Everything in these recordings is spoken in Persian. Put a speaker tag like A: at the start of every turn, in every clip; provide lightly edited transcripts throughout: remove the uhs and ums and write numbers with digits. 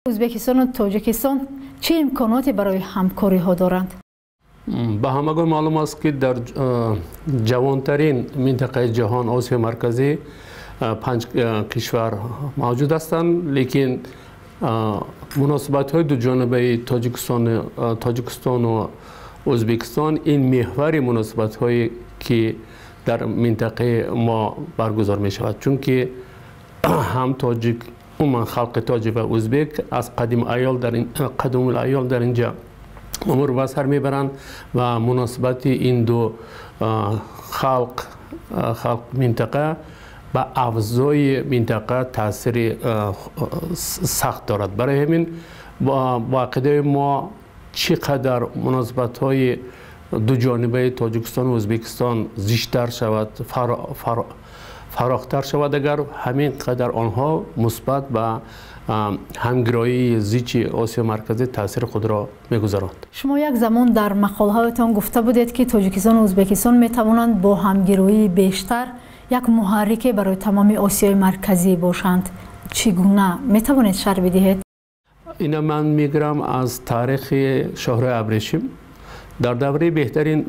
A: ازبکستان و تاجیکستان چه امکاناتی برای همکاری ها دارند؟
B: به همگان معلوم است که در جوانترین منطقه جهان آسیا مرکزی 5 کشور موجود هستند، لیکن مناسبت های دو جانبه تاجیکستان و ازبکستان این محور مناسبت هایی که در منطقه ما برگزار می شود، چون که هم تاجیک خلق تاجیک و ازبک از قدیم ایال در اینجا امور به سر میبرند و مناسبت این دو خلق منطقه به افزای منطقه تاثیر سخت دارد. برای همین با عقیده ما چقدر مناسبت های دو جانبه تاجیکستان و ازبکستان زیشتر شود، فراختر شود، اگر همین قدر آنها مثبت و همگرایی زیچ آسیا مرکزی تاثیر خود را میگذارند.
A: شما یک زمان در مقاله هایتان گفته بودید که تاجیکستان و ازبکستان میتوانند با همگرایی بیشتر یک محرک برای تمام آسیای مرکزی باشند. چگونه میتوانید شرح بدهید؟
B: اینا من میگیرم از تاریخ شاهراه ابریشم. در دوره بهترین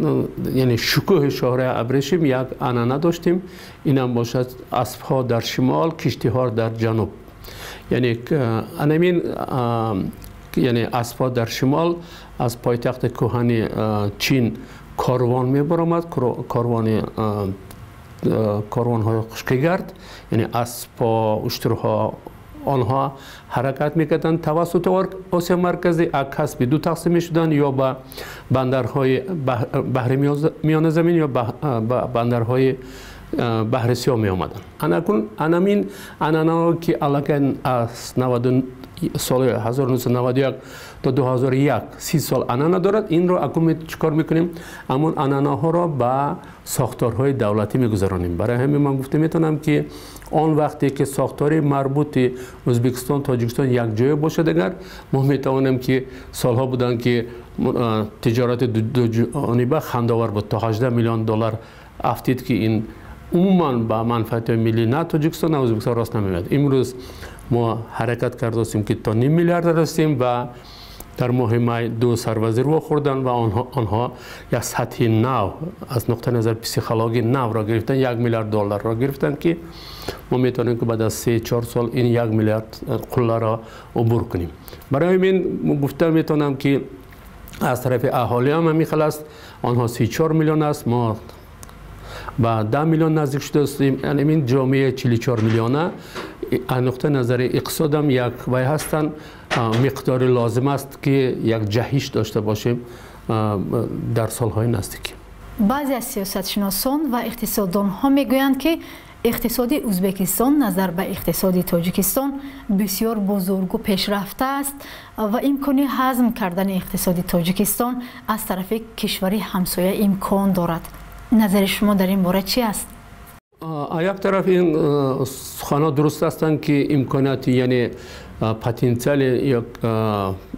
B: یعنی شکوه شاهراه ابریشم یک عنعنه داشتیم، اینم باشد اسب ها در شمال، کشتی ها در جنوب. یعنی انمین یعنی اسب ها در شمال از پایتخت کهن چین کاروان میبرآمد، کاروان های خشکگرد، یعنی اسب ها، اشترها، آنها حرکت میکردند توسط آسیا مرکزی. عکس به دو تقسیم میشدند، یا به بندرهای بحر میانه زمین یا بندرهای بحر سیاه می آمدند. انمین عنعنه که الان از سال 1991 تا 2001 30 سال عنعنه دارد، این را اکنون چیکار میکنیم؟ اما عنعنه ها را به ساختارهای دولتی میگذارانیم. برای همین من گفته میتونم که آن وقتی که ساختار مربوط ازبکستان تاجیکستان یک جای باشد، اگر ما میتوانیم که سالها بودن که تجارت دو جانبه خندآور بود، تا 18 میلیون دلار افتید که این عموما با منفعت ملی نه تاجیکستان نه ازبکستان راست نمیاد. امروز ما حرکت کرده هستیم که تا 9 میلیارد رسیم و در ماه می 2 سربازی رو خوردن و آنها یک سطح نو از نقطه نظر پسیخولوژی نو را گرفتن، 1 میلیارد دلار را گرفتن که ما میتونیم که بعد از 3-4 سال این 1 میلیارد قله را عبور کنیم. برای همین گفته میتونم که از طرف اهالی هم میخواد است، آنها 34 میلیون است، ما با 10 میلیون نزدیک شده هستیم. یعنی این جامعه 44 میلیونه از نقطه نظر اقتصاد هم یک وای هستند، مقدار لازم است که یک جهش داشته باشیم در سالهای نزدیک.
A: بعضی از سیاستشناسان و اقتصاددان ها میگویند که اقتصاد ازبکستان نظر به اقتصاد تاجیکستان بسیار بزرگ و پیشرفته است و امکان هضم کردن اقتصاد تاجیکستان از طرف کشوری همسایه امکان دارد. نظر شما در این باره چی است؟
B: یک طرف این سخنان درست هستند که امکانات یعنی پتانسیل یا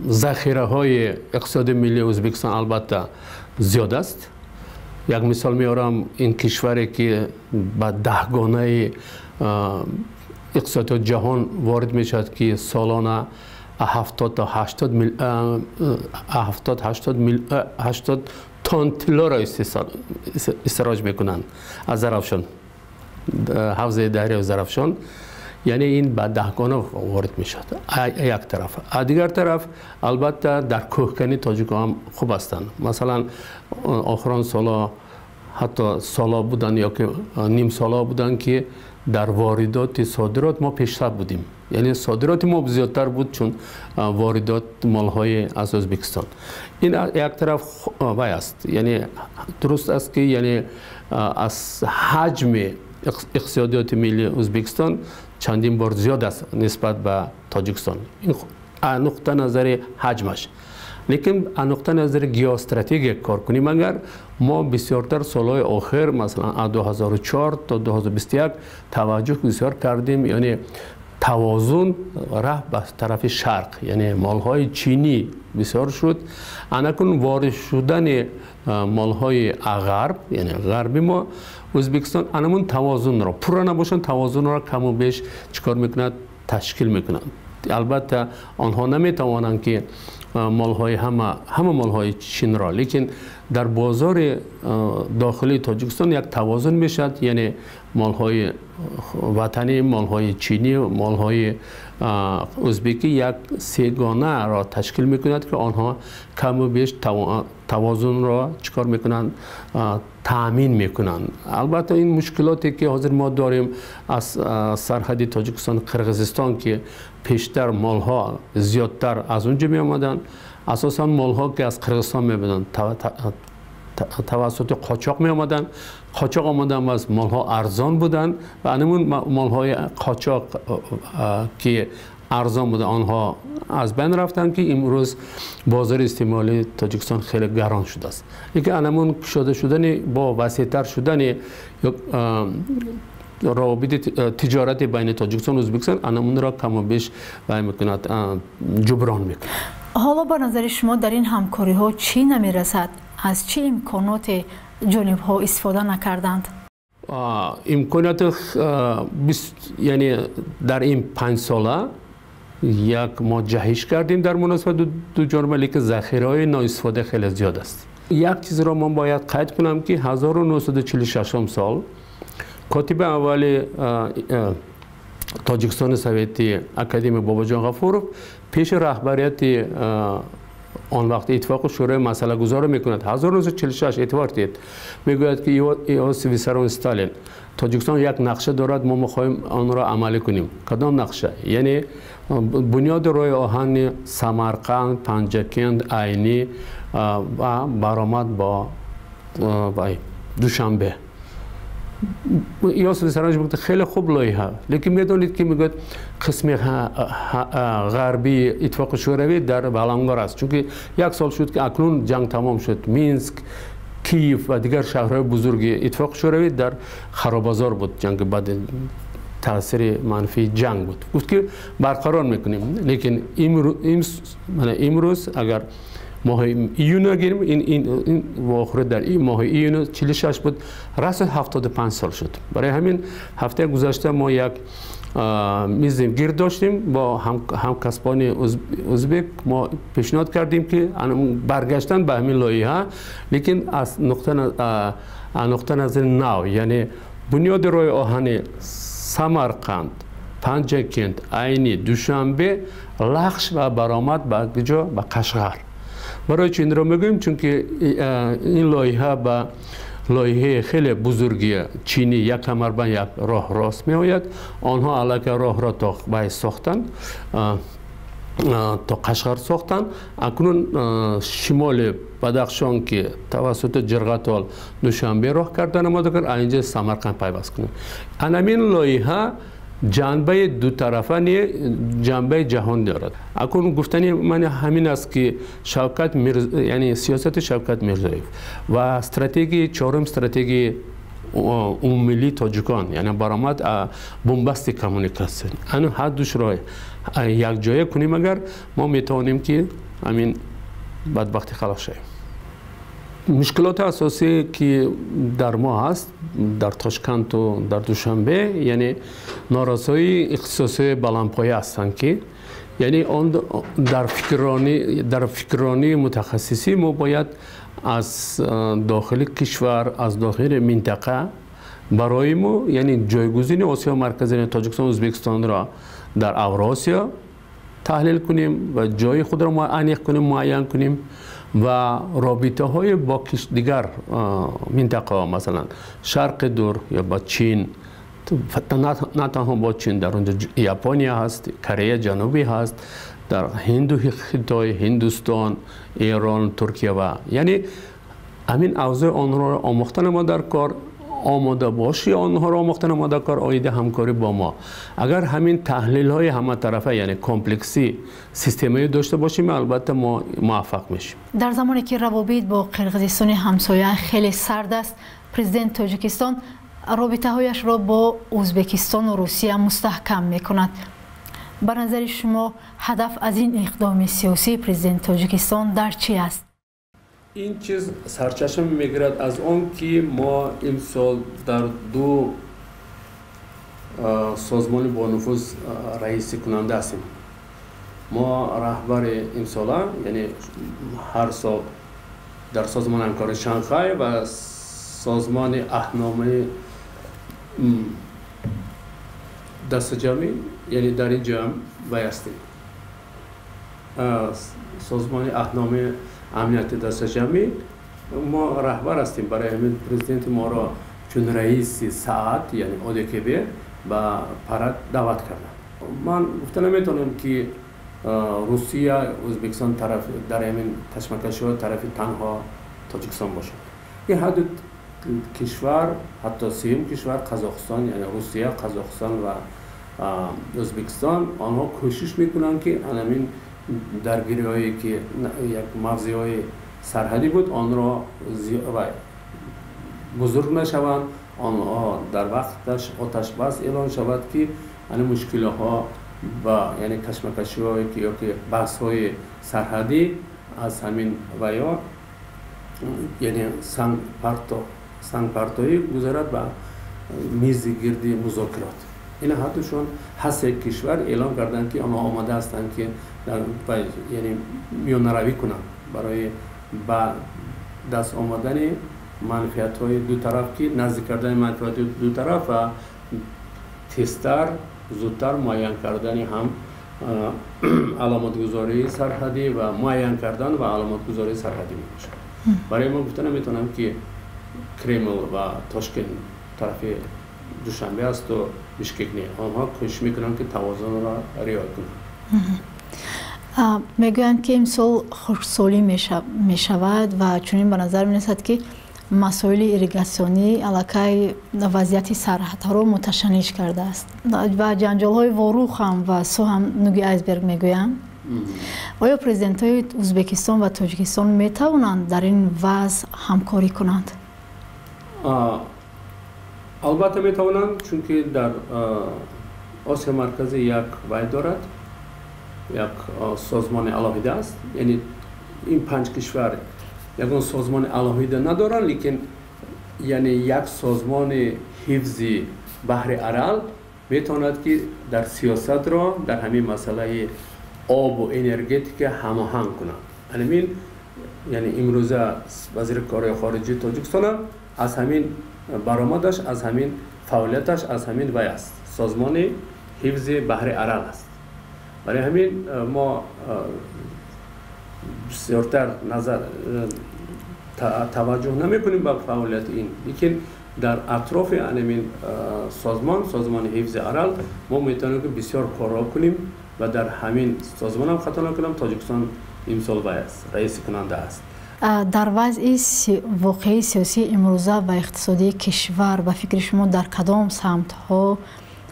B: ذخیره های اقتصاد ملی ازبکستان البته زیاد است. یک مثال میارم، این کشوری که با 10 گانه اقتصاد جهان وارد میشد که سالانه 70 تا 80 تن طلا را استخراج میکنند از زرافشان، حوزه دریای زرافشان. یعنی این به 10 گانه وارد میشد یک طرف. از دیگر طرف البته در کوهکنی تاجیک‌ها هم خوب هستند. مثلا آخران سالا حتی سالا بودن یا که نیم سالا بودن که در واردات صادرات ما پیشرفت بودیم. یعنی صادرات ما زیادتر بود چون واردات مالهای از ازبکستان. این یک طرف وای است. یعنی درست است که یعنی از حجم اقتصادیات ملی ازبکستان چندین بار زیاد است نسبت به تاجیکستان. این نقطه نظر حجمش. لیکن از نقطه نظر گیوستراتژی کار کنیم، اگر ما بسیارتر سالهای آخر مثلا 2004 تا 2021 توجه بسیار کردیم، یعنی توازن رفت به طرف شرق، یعنی مالهای چینی بسیار شد. انکن وارد شدن مالهای غرب یعنی غربی ما ازبکستان انمون توازن را پورا نباشن، توازن را کم و بیش چیکار میکنند؟ تشکیل میکنند. البته آنها نمیتوانند که مالهای همه مالهای چین را، لیکن در بازار داخلی تاجیکستان یک توازن میشد، یعنی مالهای وطنی، مالهای چینی، مالهای ازبکی یک سگانه را تشکیل میکند که آنها کم و بیش توازن را چکار میکنند؟ تأمین میکنند. البته این مشکلاتی که حاضر ما داریم از سرحد تاجیکستان قرقیزستان که پیشتر مالها زیادتر از اونجا می آمدن، اساسا مالها که از قرقیزستان می بودن توسط قاچاق می آمدن، قاچاق آمدن و از مالها ارزان بودن و همون مالهای قاچاق که ارزان بودن آنها از بین رفتن که امروز بازار استعمالی تاجیکستان خیلی گران شده است. اینکه همون کشاده شدن با وسیع‌تر شدن روابط تجارت بین تاجیکستان و ازبکستان همون را کم و بیش میکند جبران میکند.
A: حالا به نظر شما در این همکاری ها چی نمیرسد؟ از چه امکانات جانب ها استفاده نکردند؟
B: امکانات یعنی در این 5 ساله یک ما جهش کردیم در مناسبت دو جانب، لیکن ذخیره های نااستفاده خیلی زیاد است. یک چیز را من باید قید کنم که 1946 سال کاتب اول تاجیکستان سوویتی اکادمی باباجان غفورов پیش رهبریت آن وقت اتفاق شورای مسئله گذار میکند. 1946 اعتبار دید، میگوید که ای سویسران استالین تاجیکستان یک نقشه دارد، ما میخواهیم آن را عملی کنیم. کدام نقشه؟ یعنی بنیاد راه آهن سمرقند، پنجکند، عینی و برآمد با دوشنبه. یا سویسرانش بگید خیلی خوب لایحه، لیکن میدونید که میگوید قسم غربی اتفاق شوروی در بلنگار است، چون که 1 سال شد که اکنون جنگ تمام شد. مینسک، کیف و دیگر شهرهای بزرگ اتفاق شوروی در خرابازار بود. جنگ بعد تاثیر منفی جنگ بود. گفت که برقرار میکنیم، لیکن امروز اگر ماه ایون اگریم این واقعه در این ماه ایون 46 بود، رسد 75 سال شد. برای همین هفته گذشته ما یک میز گرد داشتیم با همکسبان ازبک. ما پیشنهاد کردیم که برگشتن به همین لایحه، لیکن از نقطه نظر نو، یعنی بنیاد راه آهن سمرقند، پنجکند، عینی، دوشنبه، لخش و برآمد به کجا؟ به قشقر. برای چی این را میگویم؟ چون که این لایحه به لایحه خیلی بزرگی چینی یک کمربند یک راه راست می آید. آنها علاقه راه را تا بای ساختن، تا قشقر ساختن. اکنون شمال بدخشان که توسط جرقتال دوشنبه راه کردن آماده کرد، اینجا سمرقند پیوست کنیم. همین لایحه جنبه دو طرفه نیه، جنبه جهان دارد. اکنون گفتنی من همین است که یعنی سیاست شوکت میرزایف و استراتژی چهارم استراتژی عمومی تاجیکان، یعنی برآمد بنبست کمونیکاسیون، اینو هر دوش راه یک جای کنیم اگر ما میتوانیم که همین بدبختی خلاص شویم. مشکلات اساسی که در ما هست در تاشکند و در دوشنبه، یعنی نارسایی اختصاصی بلندپایه هستند که یعنی آن در فکرانی متخصصی ما باید از داخل کشور، از داخل منطقه برای ما یعنی جایگزین آسیا مرکزی تاجیکستان و ازبکستان را در اوراسیا تحلیل کنیم و جای خود را معین کنیم، معین کنیم و رابطه های با دیگر منطقه، مثلا شرق دور یا با چین، نه تنها با چین، در اونجا ژاپنیا هست، کره جنوبی هست، در هندوستان، هندوستان، ایران، ترکیه و یعنی همین اوضاع آنها را آموختن ما در کار، آماده باشی آنها را آموختن ما در کار، آیده همکاری با ما. اگر همین تحلیل های همه طرفه یعنی کمپلکسی سیستمی داشته باشیم، البته ما موفق میشیم.
A: در زمانی که روابط با قرقیزستان همسایه خیلی سرد است، پرزیدنت تاجیکستان رابطه هایش را با ازبکستان و روسیه مستحکم میکند. به نظر شما هدف از این اقدام سیاسی پرزیدنت تاجیکستان در چی است؟
B: این چیز سرچشمه میگیرد از آن که ما این سال در 2 سازمان با نفوذ رئیس کننده هستیم. ما رهبر این سال یعنی هر سال در سازمان همکاری شانگهای و سازمان اهنامه دست جمعی یعنی در این جمع بایستیم سازمان اهنامه امنیت دست جمعی ما رهبر هستیم برای همین پرزیدنت ما را چون رئیس ساعت یعنی ODKB با پرد دعوت کردن. من گفته نمیتونم که روسیه ازبکستان طرف در همین کشمکش‌ها طرف تنها تاجیکستان باشد. این حد کشور حتی سیم کشور قزاقستان یعنی روسیه، قزاقستان و ازبکستان آنها کوشش میکنن که همین درگیری‌هایی که یک مرزی‌های سرحدی بود آن را بزرگ نشوند، آنها در وقتش آتش بس اعلان شود که این مشکل‌ها و یعنی کشمکش‌هایی که یا که بحث‌های سرحدی از همین و یا یعنی سنگ پرتایی گذارد به میز گردی مذاکرات. این حدشون هست یک کشور اعلان کردن که آنها آماده هستند که یعنی میان‌روی کنند برای با دست آمدن منفعت‌های دو طرف که نزدیک کردن منفعت دو طرف و تیزتر زودتر معین کردن هم علامت گذاری سرحدی و معین کردن و علامت گذاری سرحدی میشه. برای ما گفتن نمیتونم که کرمل و تاشکند طرف دوشنبه است و بیشکک نه، آنها کوشش میکنن که توازن را رعایت کنند.
A: میگویند که امسال خشکسالی میشود و چنین به نظر میرسد که مسائل ایریگاسیونی علاقه وضعیت سرحدها را متشنج کرده است و جنجال های واروخ هم و سو هم نوگی آیسبرگ میگویند. آیا پرزیدنت های ازبکستان و تاجیکستان میتوانند در این وضع همکاری کنند؟
B: البته میتوانند، چون که در آسیا مرکزی یک وای دارد، یک سازمان علاهیده است، یعنی این 5 کشور یکون سازمان علاهیده ندارند، لیکن یعنی یک سازمان حفظی بحر ارال میتواند که در سیاست را در همین مسئله آب و انرژتیک هماهنگ کنند. همین یعنی امروزه وزیر کارهای خارجه تاجیکستان از همین برآمدش، از همین فعالیتش از همین وای است، سازمان حفظ بحر ارال است. برای همین ما بسیارتر نظر توجه نمی‌کنیم به فعالیت این، لیکن در اطراف همین سازمان حفظ ارال ما میتونیم که بسیار کارا کنیم و در همین سازمان هم خطا نکنم تاجیکستان امسال وای است، رئیس کننده است.
A: در وضع واقعی سیاسی امروزه و اقتصادی کشور به فکر شما در کدام سمت‌ها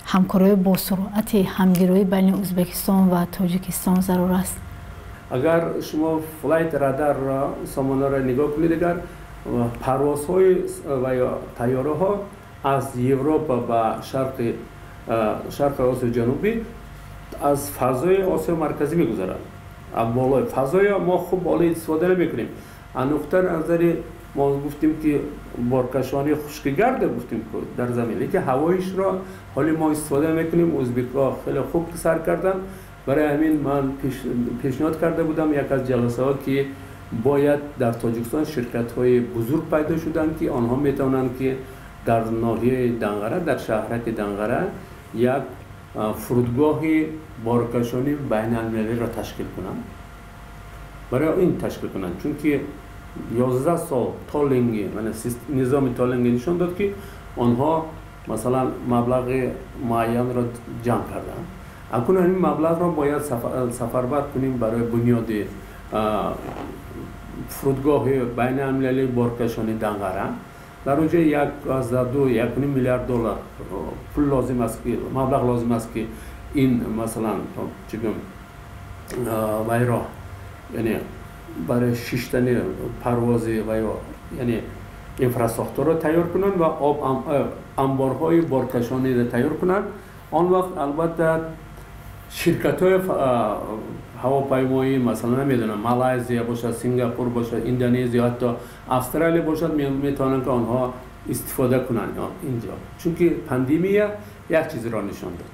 A: همکاری با سرعت همگیری بین ازبکستان و تاجیکستان ضرور است؟
B: اگر شما فلایت رادار را سامانه را نگاه کنید، اگر پروازهای و یا طیاره ها از اروپا به شرق آسیا جنوبی از فضای آسیا مرکزی میگذرند. بالای فضای ما خوب بالای استفاده نمیکنیم. از نقطه نظر ما گفتیم که بارکشانی خشکگرد گفتیم در زمین، لیکن هوایش را حالی ما استفاده میکنیم. ازبک‌ها خیلی خوب سر کردن. برای همین من پیشنهاد کرده بودم یک از جلسه ها که باید در تاجیکستان شرکت های بزرگ پیدا شدن که آنها میتونن که در ناحیه دنغره، در شهرک دنغره یک فرودگاه بارکشانی بین المللی را تشکیل کنند. برای این تشکیل کنند، چون که 11 سال تالینگی نظام تالینگی نشان داد که آنها مثلا مبلغ معین را جمع کردند. اکنون این مبلغ را باید سفربر کنیم برای بنیاد فرودگاه بین المللی بارکشانی دنغره. در اونجا 1.2 میلیارد دلار پول لازم است که مبلغ لازم است که این مثلا چگم وای را یعنی برای 6 تن پرواز وای یعنی اینفراستراکچور را تیار کنند و آب انبارهای بارکشانی را تیار کنند. آن وقت البته شرکت‌های هواپیمایی مثلا نمیدونم مالایزیا باشد، سنگاپور باشد، اندونزیا، حتی استرالیا باشد میتونن که آنها استفاده کنند اینجا، چون که پاندمی یک چیز را نشان داد.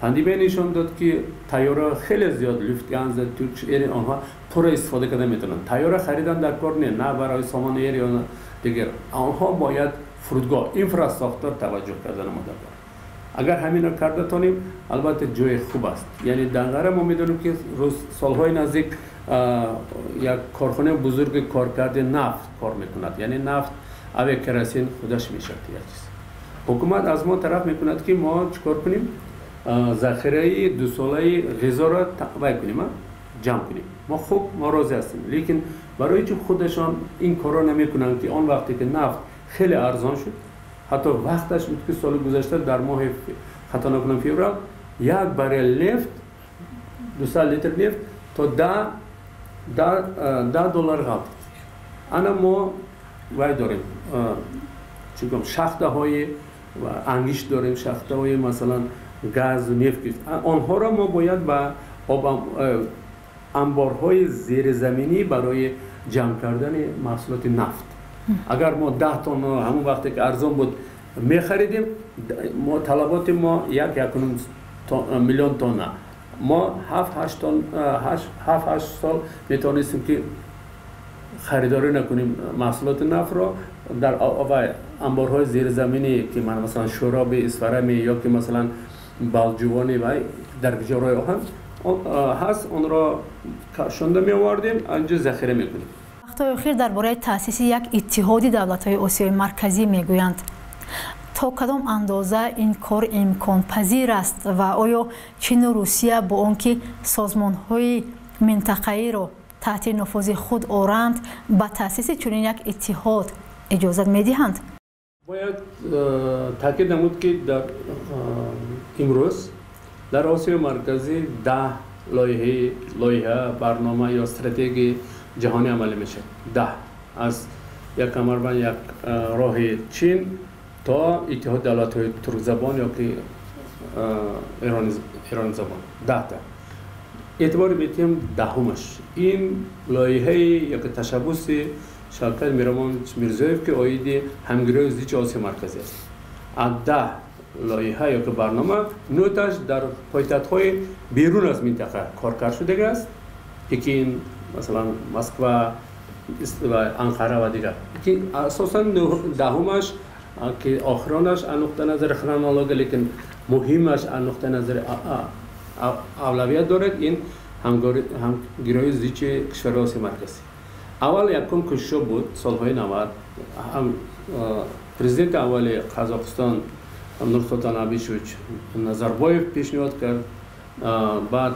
B: فندیبه نشان داد که تیاره خیلی زیاد لوفتگانز ترکش ایر آنها پر استفاده کرده میتونن. تیاره خریدن در کار نه برای سامان ایر یا دیگر. آنها باید فرودگاه اینفراستراکچر توجه کردن ما در کار. اگر همین را کرده تانیم البته جای خوب است. یعنی دنگره ما میدونیم که روز سالهای نزدیک یک کارخانه بزرگ کارکرد نفت کار میکند. یعنی نفت اوی کراسین خودش میشه حکومت از ما طرف میکند که ما چیکار کنیم ذخیره 2 ساله غذا را تقویت کنیم جمع کنیم. ما خوب ما راضی هستیم لیکن برای چه خودشان این کارا نمیکنن که آن وقتی که نفت خیلی ارزان شد حتی وقتش بود که سال گذشته در ماه خطا نکنم فوریه یک بریل نفت 200 لیتر نفت تا $10 غلط. انا ما وای داریم چیکار شخته های و انگیش داریم شخته های مثلا گاز و نفت آنها را ما باید با انبارهای زیر زمینی برای جمع کردن محصولات نفت اگر ما 10 تن همون وقتی که ارزان بود میخریدیم ما طلبات ما 1 میلیون تن ما 7-8 سال میتونستیم که خریداری نکنیم محصولات نفت را در انبارهای زیر زمینی که من مثلا شراب اصفرمی یا که مثلا بالجوانی و در جارای آهن هست اون را شونده می آوردیم اینجا ذخیره میکنیم.
A: وقت‌های اخیر درباره تأسیس یک اتحادی دولت‌های آسیای مرکزی میگویند. تا کدام اندازه این کار امکان پذیر است و آیا چین و روسیه با آنکه سازمان‌های منطقه‌ای را تحت نفوذ خود آورند به تأسیس چنین یک اتحاد اجازه می‌دهند؟
B: باید تاکید نمود که در امروز در آسیا مرکزی 10 لایحه برنامه یا استراتژی جهانی عملی میشه. 10 از یک کمربند یک راه چین تا اتحاد دولت‌های ترک زبان یا که ایران زبان 10 تا اعتبار میتیم دهمش این لایحه یک تشبث شوکت میرزایف که آید همگرای زیچ آسیا مرکزی است. از 10 لایحه یا که برنامه 9 تاش در پایتخت‌های بیرون از منطقه کار شده است. پکین مثلا مسکو و انقره و دیگر که اساساً دهمش که آخرانش از نقطه نظر خرونولوژی لیکن مهمش از نقطه نظر اولویت دارد این همگرایی زیچ کشورهای آسیا مرکزی. اول یکم کوشش بود سالهای 90 هم پرزیدنت اول قزاقستان نورسولتان ابیشویچ نظربایف پیشنهاد کرد بعد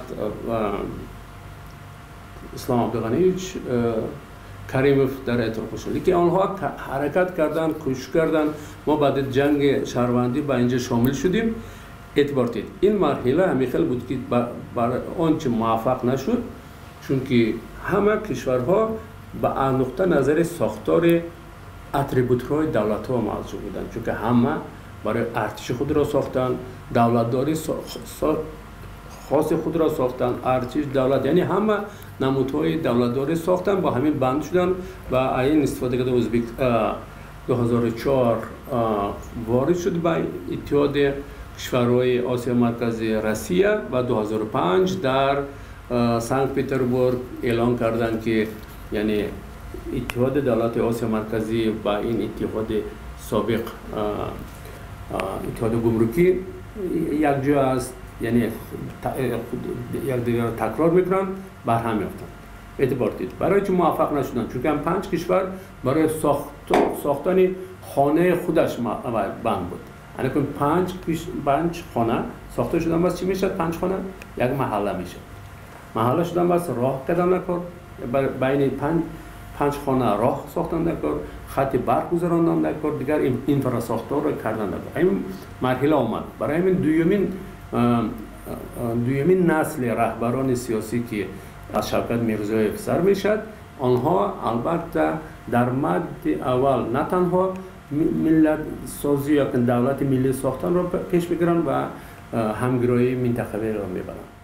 B: اسلام عبدالغنیویچ کریموف در اعتراف شد که آنها حرکت کردند کوشش کردند ما بعد جنگ شهروندی با اینجا شامل شدیم اعتبار دید. این مرحله همیشه بود که برای آنچه موفق نشد چون که همه کشورها با نقطه نظر ساختار اتریبوت‌های دولت‌ها موضوع بودند چون که همه برای ارتش خود را ساختن دولتداری خاص خود را ساختن ارتش دولت یعنی همه نمودهای دولتداری ساختن با همین بند شدن و این استفاده کرده ازبک 2004 وارد شد به اتحاد کشورهای آسیا مرکزی روسیه و 2005 در سنت پترزبورگ اعلان کردند که یعنی اتحاد دولت آسیا مرکزی با این اتحاد سابق اتحاد گمرکی یک جا است یعنی یک دیگر تکرار میکنن بر هم میافتن اعتبار دید برای چه موفق نشدن چون که 5 کشور برای ساختن خانه خودش بند بود یعنی که 5 خانه ساخته شدن بس چی میشه 5 خانه یک محله میشه محله شدن بس راه قدم نکرد بین 5 خانه راه ساختن نکرد خط برق گذراندن نکرد دیگر اینفراستراکچر رو کردن نکرد این مرحله آمد برای همین دویمین نسل رهبران سیاسی که از شوکت میرزایف سر میشد آنها البته در مد اول نه تنها ملت سازی یا دولت ملی ساختن را پیش میگیرند و همگرایی منطقه‌ای را میبرند.